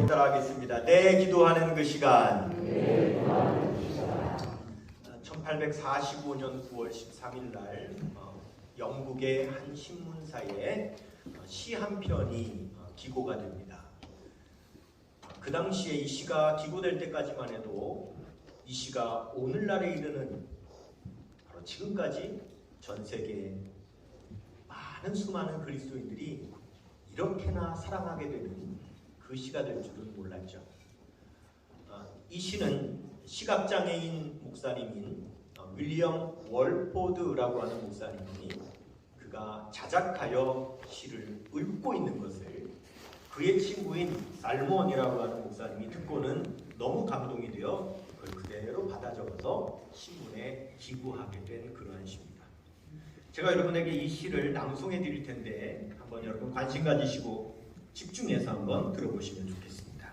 따라하겠습니다. 내 기도하는 그 시간. 1845년 9월 13일 날 영국의 한 신문사에 시 한 편이 기고가 됩니다. 그 당시에 이 시가 기고될 때까지만 해도 이 시가 오늘날에 이르는 바로 지금까지 전 세계에 많은 수많은 그리스도인들이 이렇게나 사랑하게 되는 그 시가 될 줄은 몰랐죠. 이 시는 시각장애인 목사님인 윌리엄 월포드라고 하는 목사님이 그가 자작하여 시를 읊고 있는 것을 그의 친구인 살몬이라고 하는 목사님이 듣고는 너무 감동이 되어 그걸 그대로 받아 적어서 신문에 기부하게 된 그러한 시입니다. 제가 여러분에게 이 시를 낭송해 드릴 텐데 한번 여러분 관심 가지시고 집중해서 한번 들어보시면 좋겠습니다.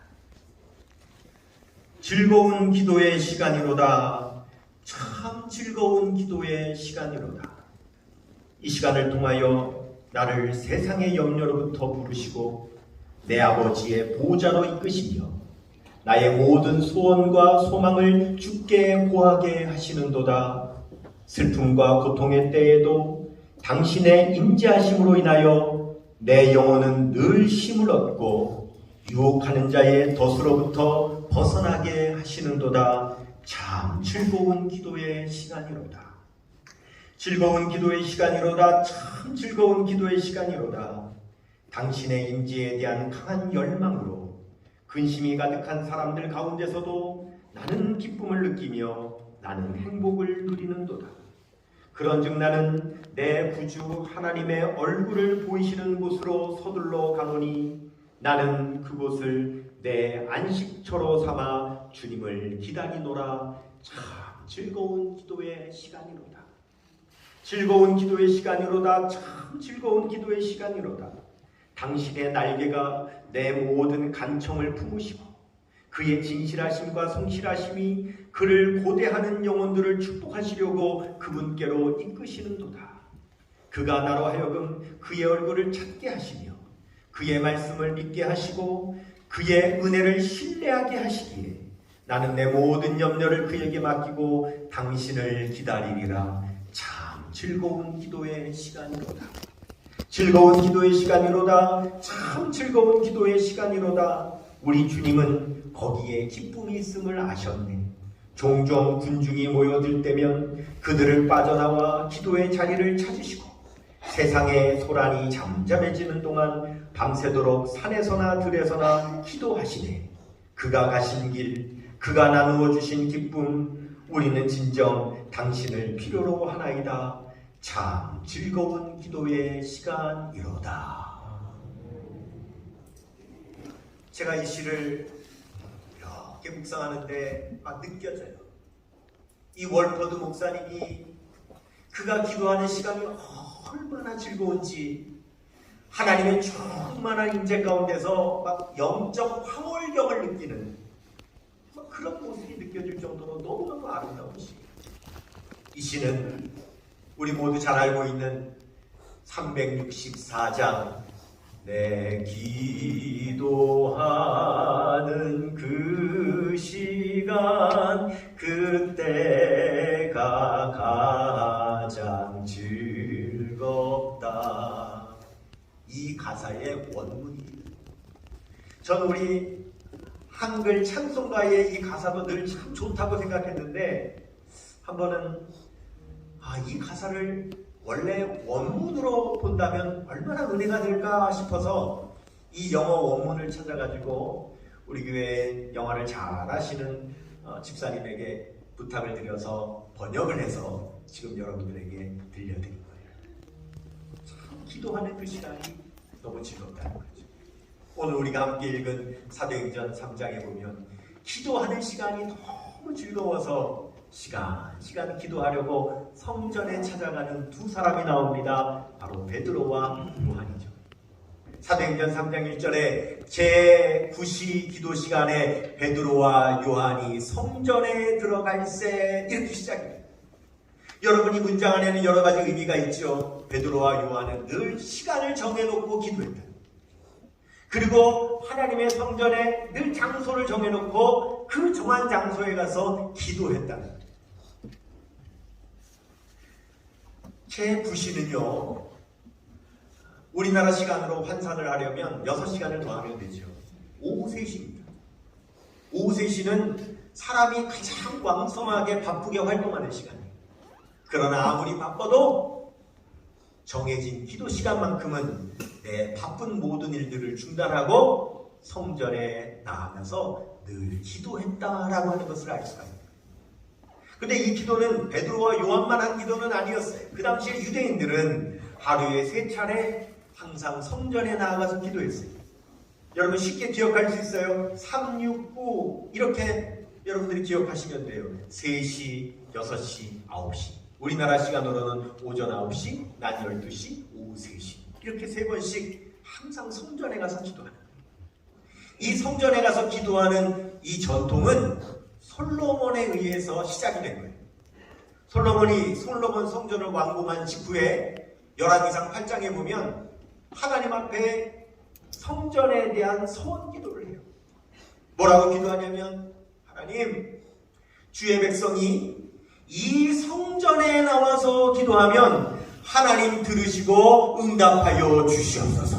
즐거운 기도의 시간이로다. 참 즐거운 기도의 시간이로다. 이 시간을 통하여 나를 세상의 염려로부터 부르시고 내 아버지의 보호자로 이끄시며 나의 모든 소원과 소망을 주께 고하게 하시는도다. 슬픔과 고통의 때에도 당신의 임재하심으로 인하여 내 영혼은 늘 힘을 얻고 유혹하는 자의 덫으로부터 벗어나게 하시는도다. 참 즐거운 기도의 시간이로다. 즐거운 기도의 시간이로다. 참 즐거운 기도의 시간이로다. 당신의 임재에 대한 강한 열망으로 근심이 가득한 사람들 가운데서도 나는 기쁨을 느끼며 나는 행복을 누리는도다. 그런즉 나는 내 구주 하나님의 얼굴을 보이시는 곳으로 서둘러 가노니 나는 그곳을 내 안식처로 삼아 주님을 기다리노라. 참 즐거운 기도의 시간이로다. 즐거운 기도의 시간이로다. 참 즐거운 기도의 시간이로다. 당신의 날개가 내 모든 간청을 품으시고 그의 진실하심과 성실하심이 그를 고대하는 영혼들을 축복하시려고 그분께로 이끄시는도다. 그가 나로 하여금 그의 얼굴을 찾게 하시며 그의 말씀을 믿게 하시고 그의 은혜를 신뢰하게 하시기에 나는 내 모든 염려를 그에게 맡기고 당신을 기다리리라. 참 즐거운 기도의 시간이로다. 즐거운 기도의 시간이로다. 참 즐거운 기도의 시간이로다. 우리 주님은 거기에 기쁨이 있음을 아셨네. 종종 군중이 모여들 때면 그들을 빠져나와 기도의 자리를 찾으시고 세상의 소란이 잠잠해지는 동안 밤새도록 산에서나 들에서나 기도하시네. 그가 가신 길, 그가 나누어 주신 기쁨, 우리는 진정 당신을 필요로 하나이다. 참 즐거운 기도의 시간이로다. 제가 이 시를 이렇게 묵상하는데 막 느껴져요. 이 월포드 목사님이 그가 기도하는 시간이 얼마나 즐거운지 하나님의 충만한 임재 가운데서 막 영적 황홀경을 느끼는 그런 모습이 느껴질 정도로 너무너무 아름다운 시. 이 시는 우리 모두 잘 알고 있는 364장 내 기도하는 그 시간 그때가 가장 즐겁다. 이 가사의 원문이에요. 전 우리 한글 찬송가의 이 가사도 늘 참 좋다고 생각했는데 한 번은 이 가사를 원래 원문으로 본다면 얼마나 은혜가 될까 싶어서 이 영어 원문을 찾아가지고 우리 교회 영어를 잘 아시는 집사님에게 부탁을 드려서 번역을 해서 지금 여러분들에게 들려드린 거예요. 참 기도하는 그 시간이 너무 즐겁다는 거죠. 오늘 우리가 함께 읽은 사도행전 3장에 보면 기도하는 시간이 너무 즐거워서 시간 기도하려고 성전에 찾아가는 두 사람이 나옵니다. 바로 베드로와 요한이죠. 사도행전 3장 1절에 제9시 기도 시간에 베드로와 요한이 성전에 들어갈새 이렇게 시작해요. 여러분 이 문장 안에는 여러 가지 의미가 있죠. 베드로와 요한은 늘 시간을 정해놓고 기도했다. 그리고 하나님의 성전에 늘 장소를 정해놓고 그 정한 장소에 가서 기도했다는 거예요. 제 부시는요, 우리나라 시간으로 환산을 하려면 6시간을 더 하면 되죠. 오후 3시입니다. 오후 3시는 사람이 가장 왕성하게 바쁘게 활동하는 시간이에요. 그러나 아무리 바빠도 정해진 기도 시간만큼은 내 바쁜 모든 일들을 중단하고 성전에 나아가서 늘 기도했다라고 하는 것을 알 수가 있습니다. 근데 이 기도는 베드로와 요한만 한 기도는 아니었어요. 그 당시에 유대인들은 하루에 3차례 항상 성전에 나아가서 기도했어요. 여러분 쉽게 기억할 수 있어요. 369 이렇게 여러분들이 기억하시면 돼요. 3시, 6시, 9시. 우리나라 시간으로는 오전 9시, 낮 12시, 오후 3시. 이렇게 3번씩 항상 성전에 가서 기도하는 거예요. 이 성전에 가서 기도하는 이 전통은 솔로몬에 의해서 시작이 된 거예요. 솔로몬 성전을 완공한 직후에 열왕기상 8장에 보면 하나님 앞에 성전에 대한 소원 기도를 해요. 뭐라고 기도하냐면, 하나님, 주의 백성이 이 성전에 나와서 기도하면 하나님 들으시고 응답하여 주시옵소서.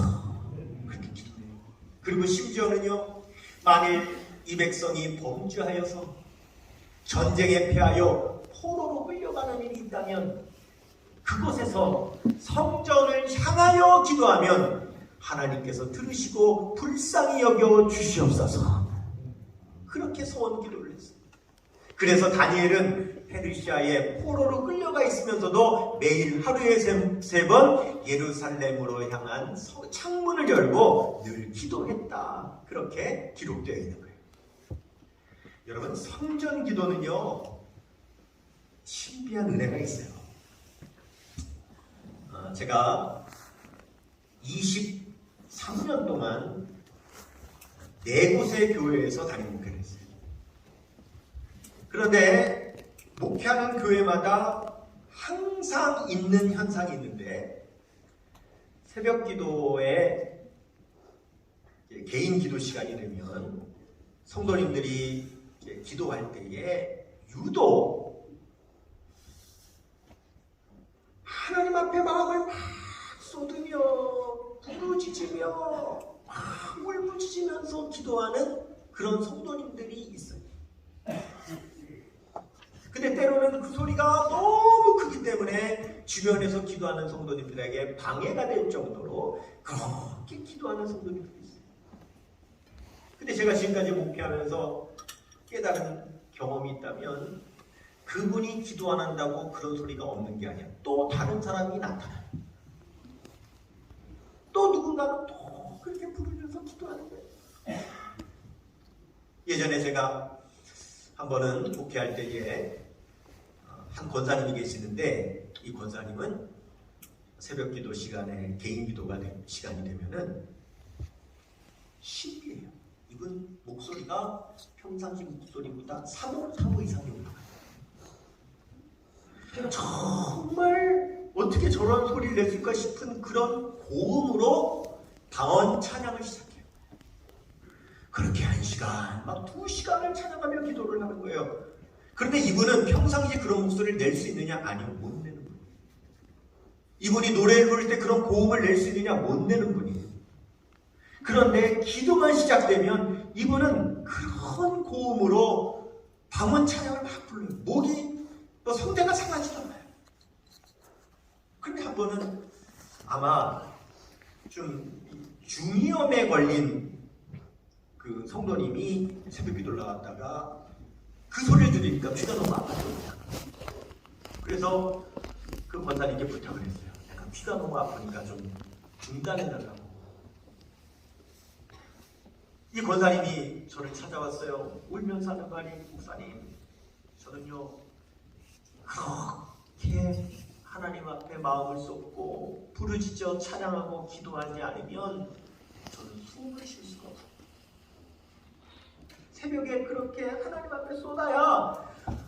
그렇게 기도해요. 그리고 심지어는요, 만일 이 백성이 범죄하여서 전쟁에 패하여 포로로 끌려가는 일이 있다면 그곳에서 성전을 향하여 기도하면 하나님께서 들으시고 불쌍히 여겨 주시옵소서. 그렇게 소원 기도를 했어요. 그래서 다니엘은 페르시아에 포로로 끌려가 있으면서도 매일 하루에 3번 예루살렘으로 향한 창문을 열고 늘 기도했다. 그렇게 기록되어 있는 거예요. 여러분, 성전 기도는요, 신비한 은혜가 있어요. 제가 23년 동안 4곳의 교회에서 담임 목회를 했어요. 그런데 목회하는 교회마다 항상 있는 현상이 있는데, 새벽 기도에 개인 기도 시간이 되면 성도님들이 기도할 때에 유독 하나님 앞에 마음을 막 쏟으며 부르짖으며 막 울부짖으면서 기도하는 그런 성도님들이 있어요. 근데 때로는 그 소리가 너무 크기 때문에 주변에서 기도하는 성도님들에게 방해가 될 정도로 그렇게 기도하는 성도님들이 있어요. 근데 제가 지금까지 목회하면서 깨달은 경험이 있다면, 그분이 기도 안 한다고 그런 소리가 없는 게 아니야. 또 다른 사람이 나타나요. 또 누군가는 또 그렇게 부르면서 기도하는 거예요. 예전에 제가 한 번은 목회할 때에 한 권사님이 계시는데, 이 권사님은 새벽 기도 시간에 개인 기도가 시간이 되면은 신비해요. 이분 목소리가 평상시 목소리보다 3옥타브 이상이 올라가요. 정말 어떻게 저런 소리를 냈을까 싶은 그런 고음으로 방언 찬양을 시작해요. 그렇게 1시간, 막 2시간을 찬양하며 기도를 하는 거예요. 그런데 이분은 평상시에 그런 목소리를 낼 수 있느냐? 아니요, 못 내는 분이에요. 이분이 노래를 부를 때 그런 고음을 낼 수 있느냐? 못 내는 분이에요. 그런데 기도만 시작되면 이분은 그런 고음으로 방언 찬양을 막 불러요. 목이 또 성대가 상하지도 않아요. 그런데 한 번은 아마 좀 중이염에 걸린 그 성도님이 새벽 기도를 나갔다가 그 소리를 들으니까 귀가 너무 아팠거든요. 그래서 그 권사님께 부탁을 했어요. 내가 귀가 너무 아프니까 좀 중단해달라고. 이 권사님이 저를 찾아왔어요. 울면서 하는 말이, 목사님, 저는요 그렇게 하나님 앞에 마음을 쏟고 부르짖어 찬양하고 기도하지 않으면 저는 숨을 쉴 수가 없어요. 새벽에 그렇게 하나님 앞에 쏟아야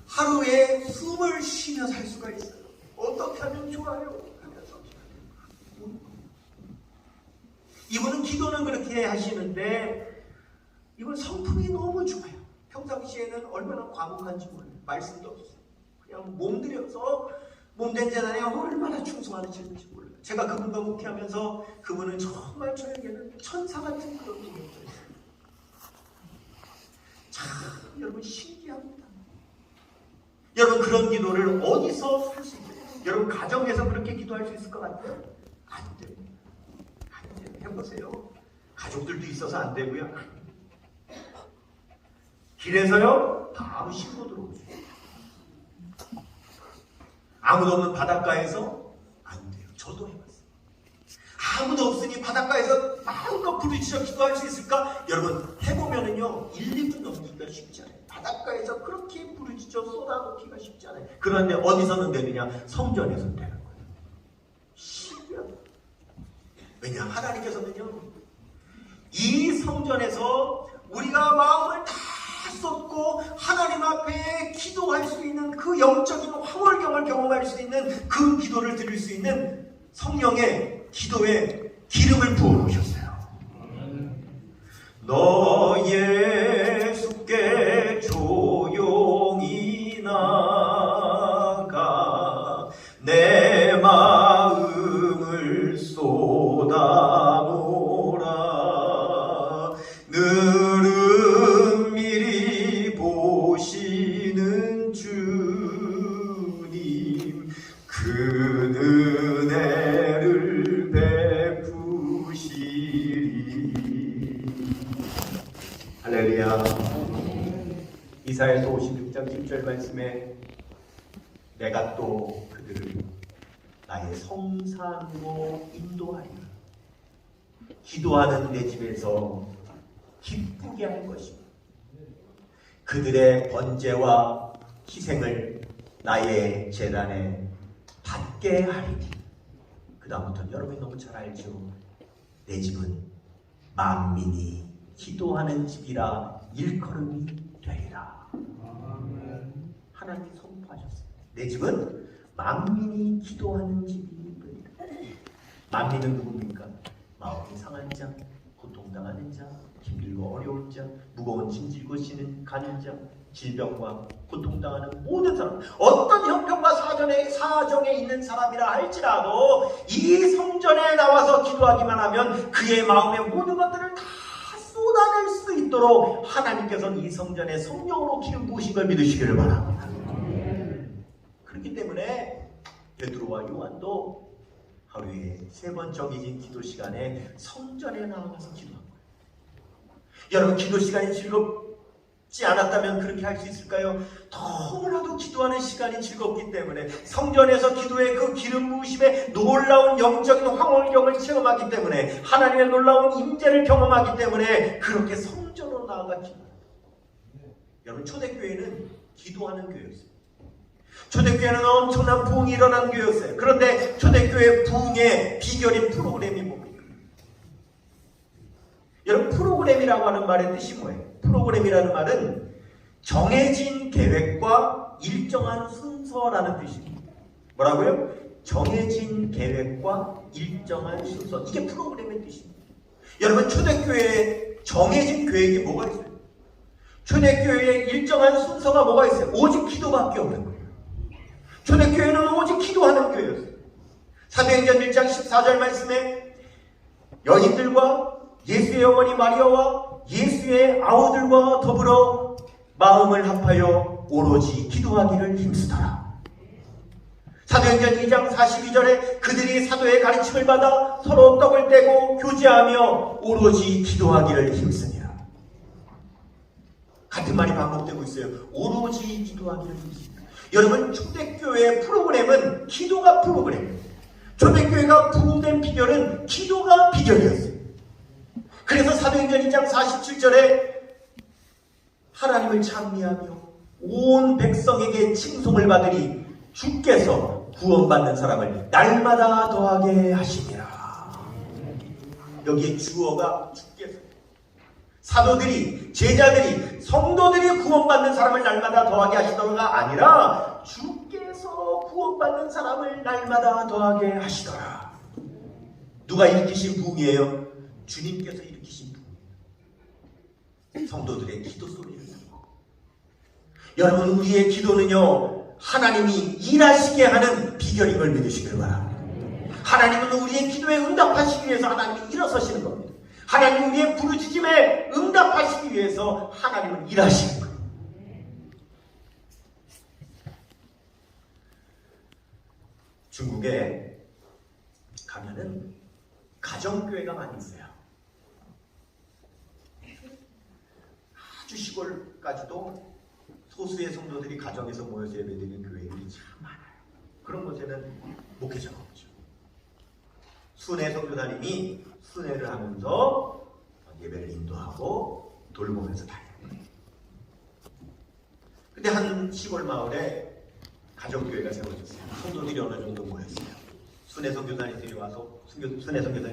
하루에 숨을 쉬며 살 수가 있어요. 어떻게 하면 좋아요? 하면서 이분은 기도는 그렇게 하시는데 여러분 성품이 너무 좋아요. 평상시에는 얼마나 과묵한지 몰라요. 말씀도 없어요. 그냥 몸들여서 몸된 재단에 얼마나 충성하는지 몰라요. 제가 그분과 목회하면서 그분은 정말 저에게는 천사 같은 그런 분이었어요. 참 여러분 신기합니다. 여러분 그런 기도를 어디서 할 수 있어요? 여러분 가정에서 그렇게 기도할 수 있을 것 같아요? 안 됩니다. 안 돼요. 해보세요. 가족들도 있어서 안 되고요. 길에서요 바로 신고 들어오죠. 아무도 없는 바닷가에서 안 돼요. 저도 해봤어요. 아무도 없으니 바닷가에서 마음껏 부르짖어 기도할 수 있을까? 여러분 해보면은요 1, 2분 넘기기가 쉽지 않아요. 바닷가에서 그렇게 부르짖어 쏟아놓기가 쉽지 않아요. 그런데 어디서는 되느냐? 성전에서는 되는 거예요. 신기하다. 왜냐? 하나님께서는요 이 성전에서 우리가 마음을 다 쏟고 하나님 앞에 기도할 수 있는 그 영적인 황홀경을 경험할 수 있는 그 기도를 드릴 수 있는 성령의 기도에 기름을 부어놓으셨어요. 너 예수께 조용히 나가 내 마음을 쏟아놓으라. 늘은 미리 보시는 주님 그 은혜를 베푸시리. 할렐루야. 이사야서 56장 10절 말씀에 내가 또 그들을 나의 성산으로 인도하리라. 기도하는 내 집에서 기쁘게 할 것입니다. 그들의 번제와 희생을 나의 제단에 받게 하리니. 그 다음부터는 여러분이 너무 잘 알죠. 내 집은 만민이 기도하는 집이라 일컬음이 되리라. 하나님이 선포하셨어요. 내 집은 만민이 기도하는 집이 되리라. 만민은 누굽니까? 마음이 상한 자, 고통당하는 자, 힘들고 어려운 자, 무거운 짐 질고 가는 자, 질병과 고통당하는 모든 사람, 어떤 형편과 사정에 있는 사람이라 할지라도 이 성전에 나와서 기도하기만 하면 그의 마음의 모든 것들을 다 쏟아낼 수 있도록 하나님께서는 이 성전에 성령으로 기름 부으신 걸 믿으시기를 바랍니다. 그렇기 때문에 베드로와 요한도 하루에 3번 정해진 기도 시간에 성전에 나와서 기도한 거예요. 여러분 기도 시간이 즐겁지 않았다면 그렇게 할 수 있을까요? 너무나도 기도하는 시간이 즐겁기 때문에 성전에서 기도의 그 기름 부으심의 놀라운 영적인 황홀경을 체험하기 때문에 하나님의 놀라운 임재를 경험하기 때문에 그렇게 성전으로 나아가 기도합니다. 여러분 초대교회는 기도하는 교회였어요. 초대교회는 엄청난 부흥이 일어난 교회였어요. 그런데 초대교회 부흥의 비결인 프로그램이 뭡니까? 여러분 프로그램이라고 하는 말의 뜻이 뭐예요? 프로그램이라는 말은 정해진 계획과 일정한 순서라는 뜻입니다. 뭐라고요? 정해진 계획과 일정한 순서. 이게 프로그램의 뜻입니다. 여러분 초대교회에 정해진 계획이 뭐가 있어요? 초대교회에 일정한 순서가 뭐가 있어요? 오직 기도밖에 없는 거예요. 초대교회는 오직 기도하는 교회였어요. 사도행전 1장 14절 말씀에 여인들과 예수의 어머니 마리아와 예수의 아우들과 더불어 마음을 합하여 오로지 기도하기를 힘쓰더라. 사도행전 2장 42절에 그들이 사도의 가르침을 받아 서로 떡을 떼고 교제하며 오로지 기도하기를 힘쓰니라. 같은 말이 반복되고 있어요. 오로지 기도하기를 힘쓰니라. 여러분 초대교회의 프로그램은 기도가 프로그램이에요. 초대교회가 부흥된 비결은 기도가 비결이었어요. 그래서 사도행전 2장 47절에 하나님을 찬미하며 온 백성에게 칭송을 받으니 주께서 구원받는 사람을 날마다 더하게 하시니라. 여기에 주어가 주께서, 사도들이, 제자들이, 성도들이 구원받는 사람을 날마다 더하게 하시더라가 아니라 주께서 구원받는 사람을 날마다 더하게 하시더라. 누가 일으키신 부흥이에요? 주님께서 일으키신 부흥이에요. 성도들의 기도 소리를 듣고, 여러분, 우리의 기도는요, 하나님이 일하시게 하는 비결임을 믿으시길 바랍니다. 하나님은 우리의 기도에 응답하시기 위해서 하나님이 일어서시는 겁니다. 하나님은 우리의 부르짖음에 응답하시기 위해서 하나님은 일하시는 거예요. 중국에 가면은 가정교회가 많이 있어요. 아주 시골까지도 소수의 성도들이 가정에서 모여서 예배드리는 교회들이 참 많아요. 그런 곳에는 목회자가 없죠. 순회 선교사님이 순회를 하면서 예배를 인도하고 돌보면서 다니는 거예요. 근데 한 시골 마을에 가정교회가 세워졌어요. 성도들이 어느 정도 모였어요. 순회 선교사님이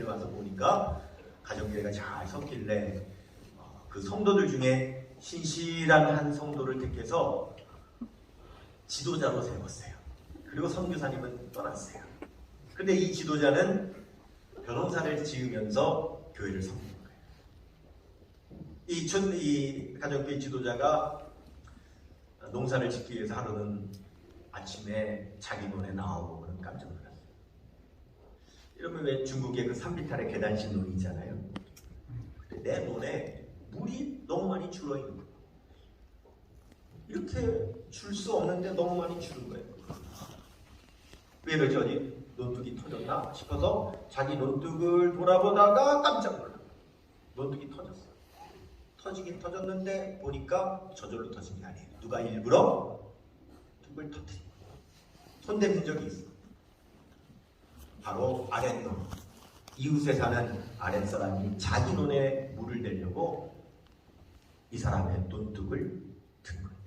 와서 보니까 가정교회가 잘 섰길래 그 성도들 중에 신실한 한 성도를 택해서 지도자로 세웠어요. 그리고 선교사님은 떠났어요. 근데 이 지도자는 변호사를 지으면서 교회를 섬기는 거예요. 이 가정교회 지도자가 농사를 짓기 위해서 하루는 아침에 자기 논에 나오고 그런 깜짝 놀랐어요. 이러면 왜 중국에 그 산비탈의 계단식 논이 있잖아요. 근데 내 논에 물이 너무 많이 줄어있는 거예요. 이렇게 줄 수 없는데 너무 많이 주는 거예요. 왜 이러지? 어디 논둑이 터졌나 싶어서 자기 논둑을 돌아보다가 깜짝 놀랐어요. 논둑이 터졌어요. 터지긴 터졌는데 보니까 저절로 터진 게 아니에요. 누가 일부러 둑을 터뜨린 거예요. 손대는 적이 있어. 바로 아랫놈, 이웃에 사는 아랫사람이 자기 논에 물을 대려고 이 사람의 논둑을 든 거예요.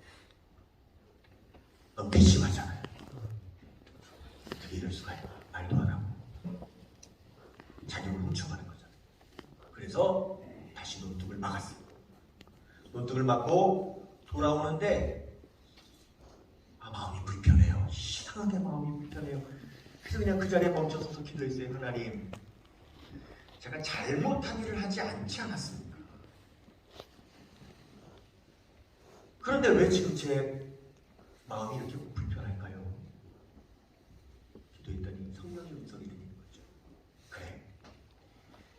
너무 괘씸하잖아요. 어떻게 이럴 수가 있나. 말도 안 하고 자기 물 훔쳐가는 거잖아요. 그래서 다시 논둑을 막았어요. 논둑을 막고 돌아오는데 마음이 불편해요. 이상하게 마음이 불편해요. 그래서 그냥 그 자리에 멈춰서서 기도했어요. 하나님, 제가 잘못한 일을 하지 않지 않았습니까? 그런데 왜 지금 제 마음이 이렇게 불편할까요? 기도했더니 성령의 음성이 들리는 거죠. 그래,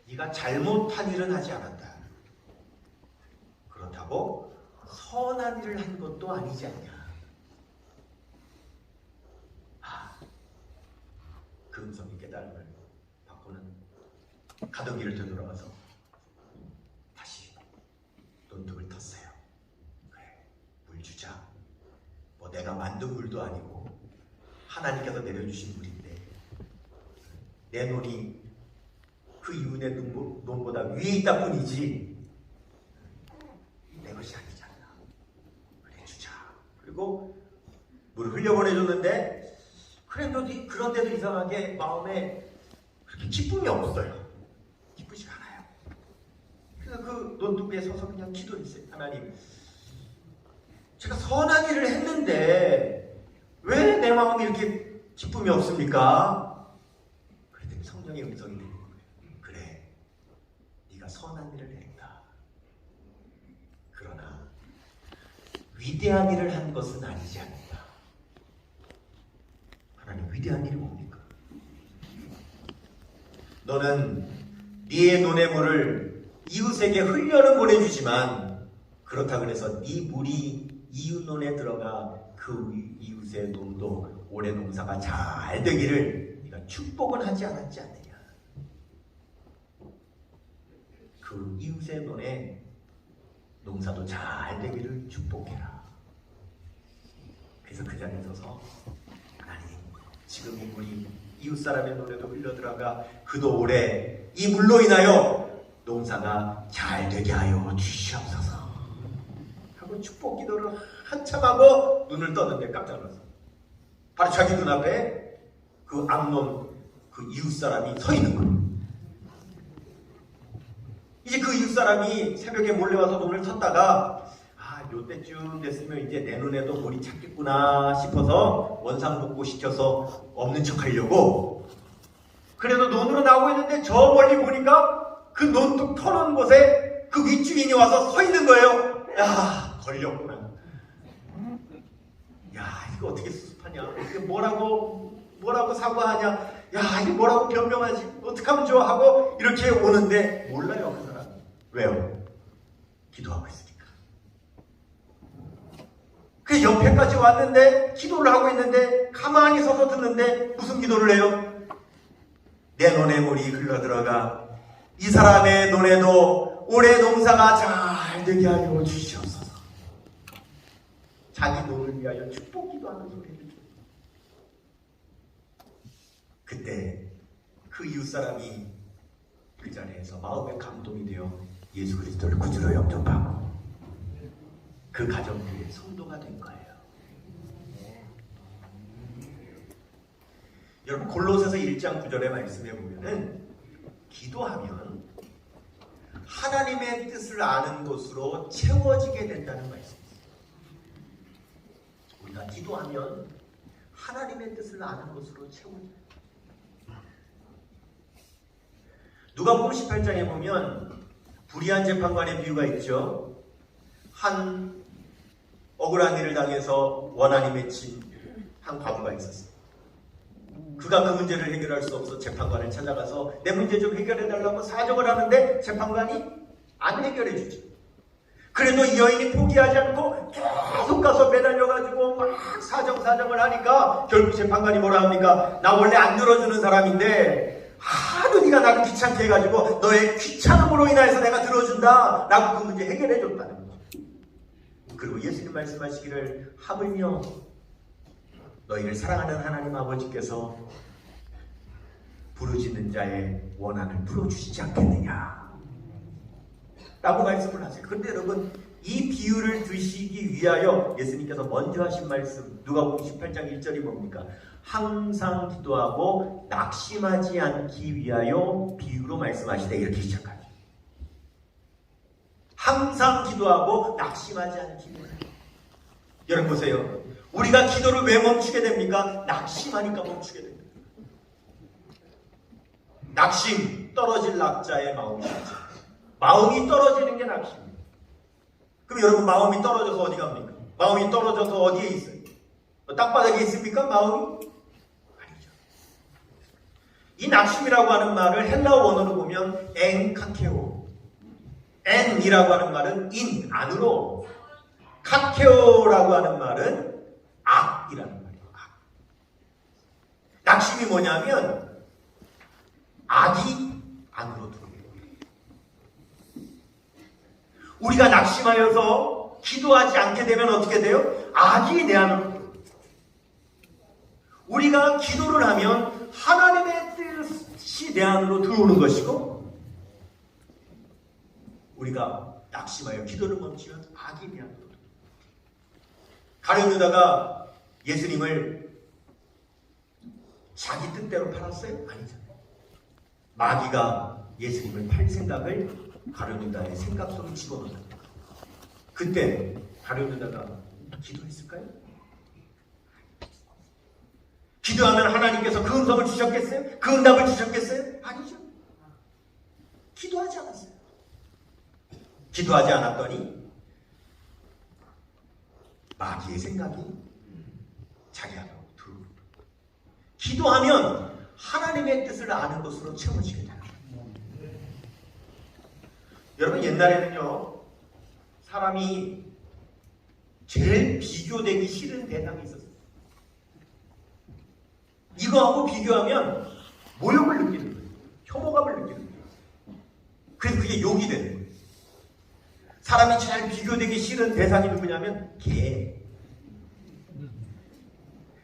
네가 잘못한 일은 하지 않았다. 그렇다고 선한 일을 한 것도 아니지 않냐. 그 음성의 깨달음을 받고는 가던 길을 되돌아가서 다시 논둑을 텄어요. 그래, 물 주자. 뭐 내가 만든 물도 아니고 하나님께서 내려주신 물인데 내 논이 그 이웃의 논보다 위에 있다 뿐이지 내 것이 아니지 않나. 그래, 주자. 그리고 물을 흘려보내줬는데 그런데도 이상하게 마음에 그렇게 기쁨이 없어요. 기쁘지가 않아요. 그래서 그 논둑 위에 서서 그냥 기도했어요. 하나님, 제가 선한 일을 했는데 왜 내 마음이 이렇게 기쁨이 없습니까? 그랬더니 성령의 음성이 들리는 거예요. 그래, 네가 선한 일을 했다. 그러나 위대한 일을 한 것은 아니지 않는다. 하나님, 위대한 일이 뭡니까? 너는 네의 논의 물을 이웃에게 흘려는 보내주지만 그렇다고 해서 네 물이 이웃 논에 들어가 그 이웃의 논도 올해 농사가 잘 되기를 네가 축복은 하지 않았지 않느냐. 그 이웃의 논에 농사도 잘 되기를 축복해라. 그래서 그 자리에 서서 하나님, 지금 이 물이 이웃 사람의 논에도 흘러들어가 그도 올해 이 물로 인하여 농사가 잘 되게 하여 주시옵소서 하고 축복 기도를 한참 하고 눈을 떴는데 깜짝 놀랐어. 바로 자기 눈앞에 그 앞논 그 이웃 사람이 서 있는 거예요. 이제 그 이웃 사람이 새벽에 몰래 와서 논을 텄다가 요때쯤 됐으면 이제 내 눈에도 물이 찼겠구나 싶어서 원상복구 시켜서 없는 척 하려고 그래도 논으로 나오고 있는데 저 멀리 보니까 그 논둑 터는 곳에 그 윗주인이 와서 서 있는 거예요. 야, 걸렸구나. 야, 이거 어떻게 수습하냐? 이게 뭐라고 사과하냐? 야, 이게 뭐라고 변명하지? 어떻게 하면 좋아? 하고 이렇게 오는데 몰라요, 그 사람. 왜요? 기도하고 있으니까. 그 옆에까지 왔는데 기도를 하고 있는데 가만히 서서 듣는데 무슨 기도를 해요? 내 논에 물이 흘러들어가 이 사람의 논에도 올해 농사가 잘 되게 하여 주시옵소서. 자기 논을 위하여 축복 기도하는 소리를 줘. 그때 그 이웃사람이 그 자리에서 마음에 감동이 되어 예수 그리스도를 구주로 영접하고 그 가정교회 성도가 된 거예요. 여러분 골로새서 1장 9절의 말씀에 보면은 기도하면 하나님의 뜻을 아는 것으로 채워지게 된다는 말씀이에요. 우리가 기도하면 하나님의 뜻을 아는 것으로 채워져요. 누가복음 18장에 보면 불의한 재판관의 비유가 있죠. 한 억울한 일을 당해서 원한이 맺힌 한 과부가 있었어요. 그가 그 문제를 해결할 수 없어 재판관을 찾아가서 내 문제 좀 해결해달라고 사정을 하는데 재판관이 안 해결해주지. 그래도 이 여인이 포기하지 않고 계속 가서 매달려가지고 막 사정을 하니까 결국 재판관이 뭐라 합니까? 나 원래 안 들어주는 사람인데 하도 네가 나를 귀찮게 해가지고 너의 귀찮음으로 인해서 내가 들어준다 라고 그 문제 해결해줬다는 거죠. 그리고 예수님 말씀하시기를 하물며 너희를 사랑하는 하나님 아버지께서 부르짖는 자의 원한을 풀어주시지 않겠느냐 라고 말씀을 하세요. 그런데 여러분 이 비유를 드시기 위하여 예수님께서 먼저 하신 말씀 누가복음 18장 1절이 뭡니까? 항상 기도하고 낙심하지 않기 위하여 비유로 말씀하시되 이렇게 시작하죠. 항상 기도하고 낙심하지 않기 위하여. 여러분 보세요. 우리가 기도를 왜 멈추게 됩니까? 낙심하니까 멈추게 됩니다. 낙심, 떨어질 낙자의 마음이죠. 마음이 떨어지는 게 낙심입니다. 그럼 여러분 마음이 떨어져서 어디 갑니까? 마음이 떨어져서 어디에 있어요? 땅바닥에 있습니까? 마음이? 아니죠. 이 낙심이라고 하는 말을 헬라어 원어로 보면 엔카케오. 엔이라고 하는 말은 인, 안으로. 카케오라고 하는 말은 악이라는 말이에요. 악. 낙심이 뭐냐면 악이 안으로 들어오는 거예요. 우리가 낙심하여서 기도하지 않게 되면 어떻게 돼요? 악이 내 안으로 들어오는 거예요. 우리가 기도를 하면 하나님의 뜻이 내 안으로 들어오는 것이고 우리가 낙심하여 기도를 멈추면 악이 내 안으로 들어오는 거예요. 가룟 유다가 예수님을 자기 뜻대로 팔았어요? 아니잖아요. 마귀가 예수님을 팔 생각을 가룟 유다의 생각 속에 집어넣었다. 그때 가룟 유다가 기도했을까요? 기도하면 하나님께서 그 음성을 주셨겠어요? 그 응답을 주셨겠어요? 아니죠. 기도하지 않았어요. 기도하지 않았더니 마귀의 생각이 자기 안으로 들어오는 거예요. 기도하면 하나님의 뜻을 아는 것으로 채워지게 됩니다. 여러분 옛날에는요 사람이 제일 비교되기 싫은 대상이 있었어요. 이거하고 비교하면 모욕을 느끼는 거예요. 혐오감을 느끼는 거예요. 그래서 그게 욕이 되는 거예요. 사람이 제일 비교되기 싫은 대상이 누구냐면 개.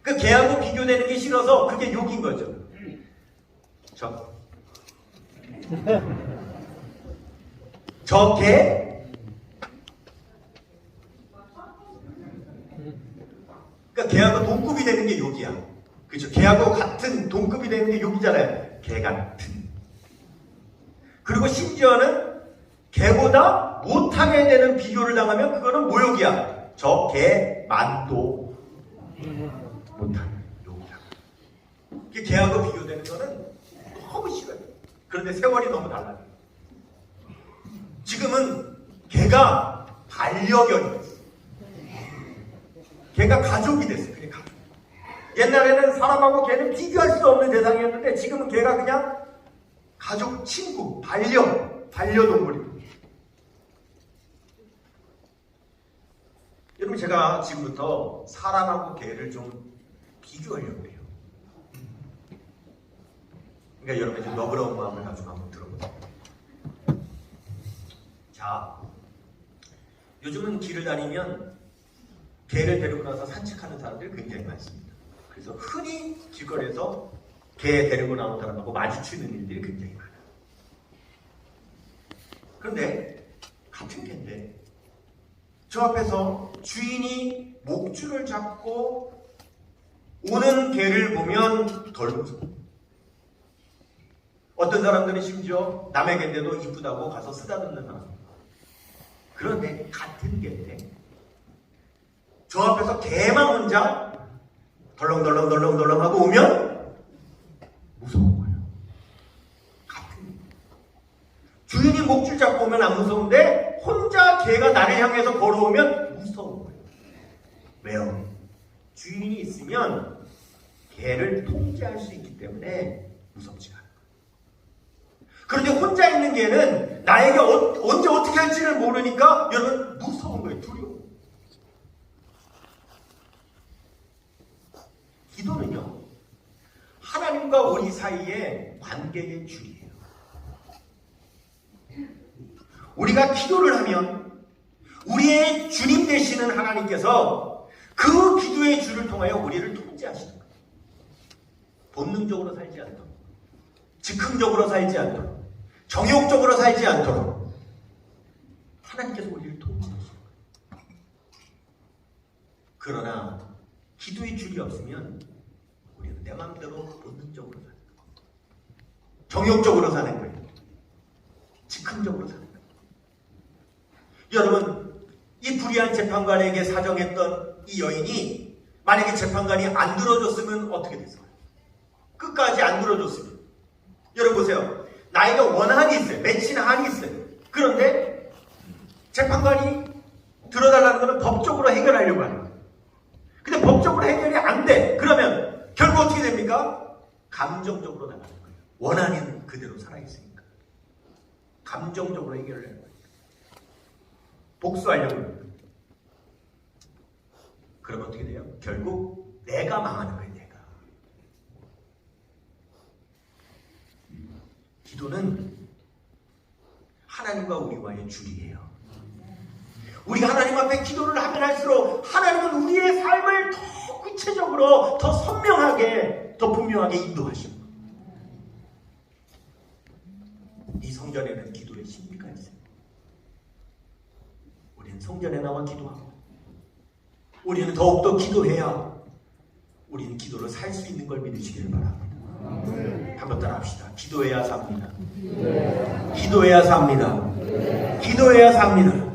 그 개하고 비교되는 게 싫어서 그게 욕인 거죠. 저 개? 그러니까 개하고 동급이 되는 게 욕이야. 그렇죠? 개하고 같은 동급이 되는 게 욕이잖아요. 개 같은. 그리고 심지어는 개보다 못하게 되는 비교를 당하면 그거는 모욕이야. 저 개 만도 못하는 욕이야. 개하고 비교되는 거는 너무 싫어요. 그런데 세월이 너무 달라요. 지금은 개가 반려견이 됐어. 걔가 가족이 됐어. 그래, 가족. 옛날에는 사람하고 걔는 비교할 수 없는 대상이었는데 지금은 걔가 그냥 가족, 친구, 반려동물이에요. 여러분, 제가 지금부터 사람하고 개를 좀 비교하려고 해요. 그러니까 여러분 좀 너그러운 마음을 가지고 한번 들어보세요. 자, 요즘은 길을 다니면 개를 데리고 나서 산책하는 사람들이 굉장히 많습니다. 그래서 흔히 길거리에서 개 데리고 나온 사람하고 마주치는 일들이 굉장히 많아요. 그런데 같은 개인데 저 앞에서 주인이 목줄을 잡고 오는 개를 보면 덜 무서워. 어떤 사람들은 심지어 남의 개인데도 이쁘다고 가서 쓰다듬는 사람. 그런데 같은 개인데 저 앞에서 개만 혼자 덜렁덜렁 하고 오면 무서운 거예요. 같은 개. 주인이 목줄 잡고 오면 안 무서운데 혼자 개가 나를 향해서 걸어오면 무서운 거예요. 왜요? 주인이 있으면 개를 통제할 수 있기 때문에 무섭지 않아요. 그런데 혼자 있는 개는 나에게 언제 어떻게 할지를 모르니까 여러분 무서운 거예요. 두려워. 기도는요, 하나님과 우리 사이의 관계의 줄이에요. 우리가 기도를 하면 우리의 주님 되시는 하나님께서 그 기도의 줄을 통하여 우리를 통제하시는 거예요. 본능적으로 살지 않도록, 즉흥적으로 살지 않도록, 정욕적으로 살지 않도록 하나님께서 우리를 통제하시는 거예요. 그러나 기도의 줄이 없으면 우리는 내 마음대로 본능적으로 사는 거예요. 정욕적으로 사는 거예요. 즉흥적으로 사는 거예요. 여러분, 이 불의한 재판관에게 사정했던 이 여인이 만약에 재판관이 안 들어줬으면 어떻게 됐을까요? 끝까지 안 들어줬으면. 여러분 보세요. 나이가 원한이 있어요. 맺힌 한이 있어요. 그런데 재판관이 들어달라는 것은 법적으로 해결하려고 하는 거예요. 근데 법적으로 해결이 안 돼. 그러면 결국 어떻게 됩니까? 감정적으로 나가는 거예요. 원한은 그대로 살아있으니까. 감정적으로 해결을 하는 거예요. 복수하려고 하는 거예요. 그러면 어떻게 돼요? 결국 내가 망하는 거예요. 내가. 기도는 하나님과 우리와의 줄이에요. 우리가 하나님 앞에 기도를 하면 할수록 하나님은 우리의 삶을 더 구체적으로, 더 선명하게, 더 분명하게 인도하십니다. 이 성전에는 기도의 신비가 있어요. 우리는 성전에 나와 기도하고 우리는 더욱더 기도해야 우리는 기도를 살 수 있는 걸 믿으시기를 바랍니다. 한번 따라 합시다. 기도해야 삽니다. 기도해야 삽니다. 기도해야 삽니다.